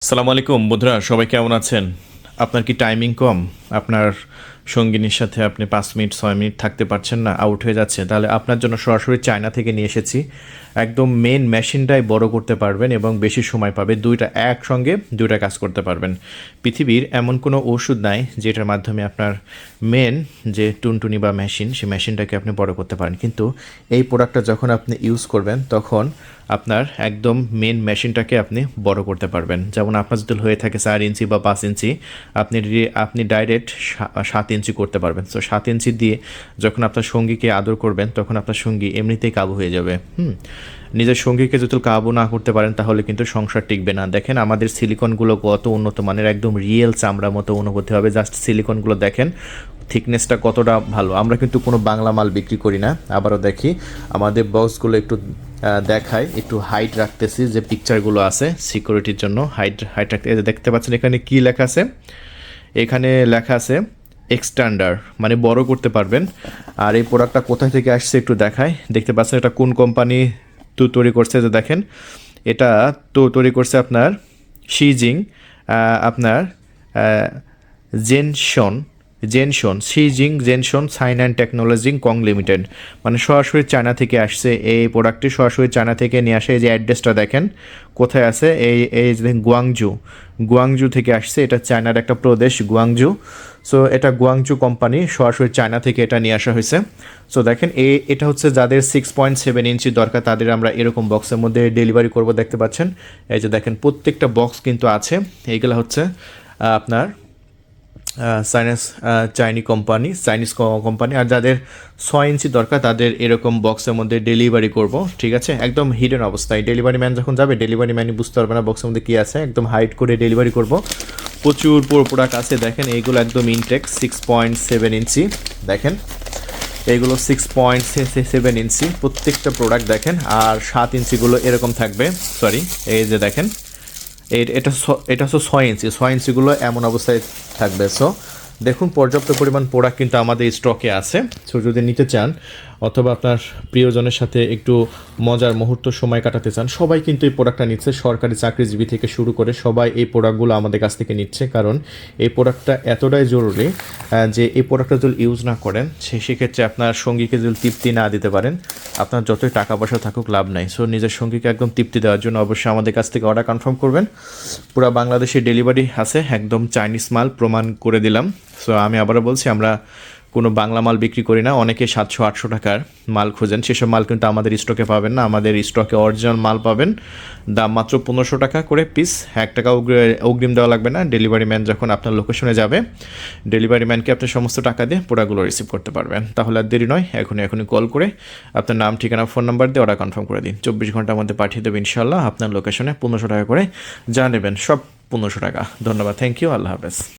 আসসালামু আলাইকুম বন্ধুরা, সবাই কেমন আছেন? আপনার কি টাইমিং কম? আপনার সঙ্গিনীর সাথে আপনি 5 মিনিট 6 মিনিট থাকতে পারছেন না, আউট হয়ে যাচ্ছে, তাহলে আপনার জন্য সরাসরি চায়না থেকে নিয়ে এসেছি। একদম মেন মেশিনটাই বড় করতে পারবেন এবং বেশি সময় পাবে, দুইটা একসঙ্গে দুইটা কাজ করতে পারবেন। পৃথিবীর এমন কোনো ওষুধ নাই যেটার মাধ্যমে আপনার মেন যে টুনটুনি বা মেশিন, সেই মেশিনটাকে আপনি বড় করতে পারেন, কিন্তু এই প্রোডাক্টটা যখন আপনি ইউজ করবেন তখন আপনার একদম মেন মেশিনটাকে আপনি বড় করতে পারবেন। যেমন আপনার যদি হয়ে থাকে 4 ইঞ্চি বা 5 ইঞ্চি, আপনি ডাইরেক্ট 7 ইঞ্চি করতে পারবেন। সো 7 ইঞ্চি দিয়ে যখন আপনার সঙ্গীকে আদর করবেন তখন আপনার সঙ্গী এমনিতেই কাবু হয়ে যাবে। নিজের সঙ্গীকে যদি কাবু না করতে পারেন তাহলে কিন্তু সংসার টিকবে না। দেখেন আমাদের সিলিকনগুলো কত উন্নত মানের, একদম রিয়েল চামড়ার মতো অনুভূতি হবে। জাস্ট সিলিকনগুলো দেখেন, থিকনেসটা কতটা ভালো। আমরা কিন্তু কোনো বাংলা মাল বিক্রি করি না। আবারও দেখি আমাদের বক্সগুলো একটু দেখায়, একটু হাইট রাখতেছি, যে পিকচারগুলো আছে সিকিউরিটির জন্য হাইট হাইট রাখতে। দেখতে পাচ্ছেন এখানে কি লেখা আছে? এখানে লেখা আছে এক্সট্যান্ডার, মানে বড় করতে পারবেন। আর এই প্রোডাক্টটা কোথায় থেকে আসছে একটু দেখায়। দেখতে পাচ্ছেন এটা কোন কোম্পানি তো তৈরি করছে, যে দেখেন এটা তো তৈরি করছে আপনার শিজিং, আপনার জেনশন শিজিং জেনশন science and technology co limited, মানে সরাসরি চায়না থেকে আসছে। এই প্রোডাক্টটি সরাসরি চায়না থেকে নিয়ে আসে। এই যে অ্যাড্রেসটা দেখেন কোথায় আছে, এই এই যে গুয়াংজু থেকে আসছে। এটা চায়নার একটা প্রদেশ গুয়াংজু। সো এটা গুয়াংজু কোম্পানি, সরাসরি চায়না থেকে এটা নিয়ে আসা হয়েছে। সো দেখেন এটা হচ্ছে যাদের 6.7 ইঞ্চি দরকার, তাদের আমরা এরকম বক্সের মধ্যে ডেলিভারি করব। দেখতে পাচ্ছেন এই যে দেখেন প্রত্যেকটা বক্স কিন্তু আছে। এইগুলো হচ্ছে আপনার চাইনিজ কোম্পানি। আর যাদের 6 ইঞ্চি দরকার তাদের এরকম বক্সের মধ্যে ডেলিভারি করব, ঠিক আছে? একদম হিডেন অবস্থায় ডেলিভারি ম্যান যখন যাবে, ডেলিভারি ম্যানই বুঝতে পারবে না বক্সের মধ্যে কী আছে। একদম হাইড করে ডেলিভারি করব। প্রচুর প্রোডাক্ট আছে দেখেন, এইগুলো একদম ইনটেক 6.7 ইঞ্চি। দেখেন এইগুলো 6.7 ইঞ্চি প্রত্যেকটা প্রোডাক্ট দেখেন। আর 7 ইঞ্চিগুলো এরকম থাকবে, সরি এই যে দেখেন এটা হচ্ছে 6 ইঞ্চি, 6 ইঞ্চিগুলো এমন অবস্থায় থাকবে। সো দেখুন পর্যাপ্ত পরিমাণ প্রোডাক্ট কিন্তু আমাদের স্টকে আছে। সো যদি নিতে চান অথবা আপনার প্রিয়জনের সাথে একটু মজার মুহূর্ত সময় কাটাতে চান, সবাই কিন্তু এই প্রোডাক্টটা নিচ্ছে। সরকারি চাকরিজীবী থেকে শুরু করে সবাই এই প্রোডাক্টগুলো আমাদের কাছ থেকে নিচ্ছে, কারণ এই প্রোডাক্টটা এতটাই জরুরি যে এই প্রোডাক্টটা যদি ইউজ না করেন সেক্ষেত্রে আপনার সঙ্গীকে যদি তৃপ্তি না দিতে পারেন, আপনার যতই টাকা পয়সা থাকুক লাভ নাই। সো নিজের সঙ্গীকে একদম তৃপ্তি দেওয়ার জন্য অবশ্যই আমাদের কাছ থেকে অর্ডার কনফার্ম করবেন। পুরো বাংলাদেশে ডেলিভারি আছে, একদম চাইনিজ মাল প্রমাণ করে দিলাম। সো আমি আবারও বলছি, আমরা কোনো বাংলা মাল বিক্রি করি না। অনেকে 700-800 টাকার মাল খোঁজেন, সেসব মাল কিন্তু আমাদের স্টকে পাবেন না। আমাদের স্টকে অরিজিনাল মাল পাবেন, দাম মাত্র 1500 টাকা করে পিস। 1 টাকা অগ্রিম দেওয়া লাগবে না। ডেলিভারি ম্যান যখন আপনার লোকেশনে যাবে, ডেলিভারি ম্যানকে আপনি সমস্ত টাকা দিয়ে প্রোডাক্টগুলো রিসিভ করতে পারবেন। তাহলে আর দেরি নয়, এখনই কল করে আপনার নাম, ঠিকানা, ফোন নাম্বার দিয়ে অর্ডার কনফার্ম করে দিন। 24 ঘন্টার মধ্যে পাঠিয়ে দেবে ইনশাল্লাহ। আপনার লোকেশনে 1500 টাকা করে যা নেবেন সব 1500 টাকা। ধন্যবাদ, থ্যাংক ইউ, আল্লাহ হাফেজ।